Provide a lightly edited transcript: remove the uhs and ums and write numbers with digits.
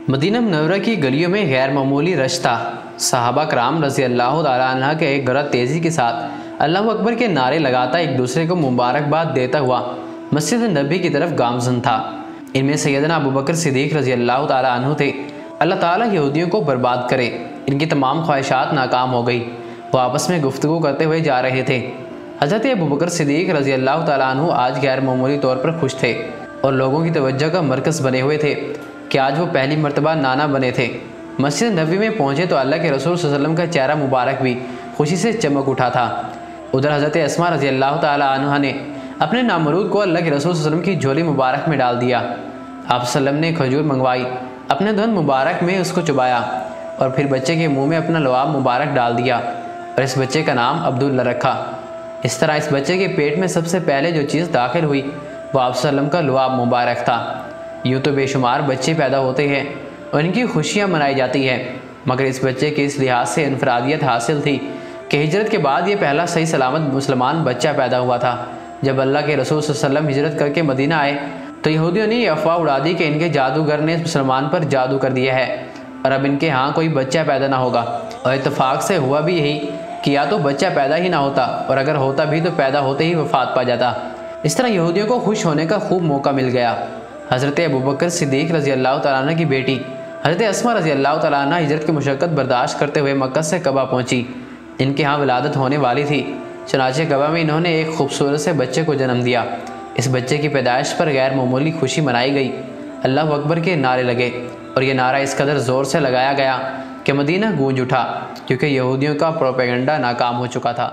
Medina Munawwara की गलियों में गैर मामूली रश था। सहाबा कराम रज़ी अल्लाह तआला अन्हा के गरज तेज़ी के साथ अल्लाह अकबर के नारे लगाता एक दूसरे को मुबारकबाद देता हुआ मस्जिद नबी की तरफ गामजन था। इनमें सैयदना अबू बकर सिद्दीक़ रज़ी अल्लाह तआला अन्हु थे। अल्लाह ताला यहूदियों को बर्बाद करे, इनकी तमाम ख्वाहिशात नाकाम हो गई। वो आपस में गुफ्तगू करते हुए जा रहे थे। हज़रत अबू बकर सिद्दीक़ रज़ी अल्लाह तआला अन्हु आज गैर मामूली तौर पर खुश थे और लोगों की तवज्जो का मरकज़ बने हुए थे कि आज वो पहली मरतबा नाना बने थे। मस्जिद नबी में पहुँचे तो अल्लाह के रसूल सल्लल्लाहु अलैहि वसल्लम का चेहरा मुबारक भी खुशी से चमक उठा था। उधर हज़रत अस्मा रज़ी अल्लाह तआला अन्हा ने अपने नामरूद को अल्लाह के रसूल सल्लल्लाहु अलैहि वसल्लम की झोली मुबारक में डाल दिया। आप सल्लम ने खजूर मंगवाई, अपने धन मुबारक में उसको चुबाया और फिर बच्चे के मुंह में अपना लुआब मुबारक डाल दिया और इस बच्चे का नाम अब्दुल्ला रखा। इस तरह इस बच्चे के पेट में सबसे पहले जो चीज़ दाखिल हुई वो आप सल्लम का लुआब मुबारक था। यूँ तो बेशुमार बच्चे पैदा होते हैं और इनकी खुशियाँ मनाई जाती हैं, मगर इस बच्चे की इस लिहाज से इनफरादियत हासिल थी कि हिजरत के बाद ये पहला सही सलामत मुसलमान बच्चा पैदा हुआ था। जब अल्लाह के रसूल सल्लल्लाहु अलैहि वसल्लम हिजरत करके मदीना आए तो यहूदियों ने ये अफवाह उड़ा दी कि इनके जादूगर ने इस मुसलमान पर जादू कर दिया है और अब इनके यहाँ कोई बच्चा पैदा ना होगा। और इत्तफाक से हुआ भी यही कि या तो बच्चा पैदा ही ना होता और अगर होता भी तो पैदा होते ही वफात पा जाता। इस तरह यहूदियों को खुश होने का खूब मौका मिल गया। हज़रत अबू बकर सिद्दीक़ रज़ी अल्लाह तआला अन्हा की बेटी हज़रत अस्मा रज़ी अल्लाह तआला अन्हा हिजरत की मुशक्क़त बर्दाश्त करते हुए मक्का से कबा पहुँची। इनके यहाँ विलादत होने वाली थी, चुनाचे कबा में इन्होंने एक खूबसूरत से बच्चे को जन्म दिया। इस बच्चे की पैदाइश पर गैर मामूली खुशी मनाई गई। अल्लाह अकबर के नारे लगे और ये नारा इस कदर ज़ोर से लगाया गया कि मदीना गूंज उठा, क्योंकि यहूदियों का प्रोपेगेंडा नाकाम हो चुका था।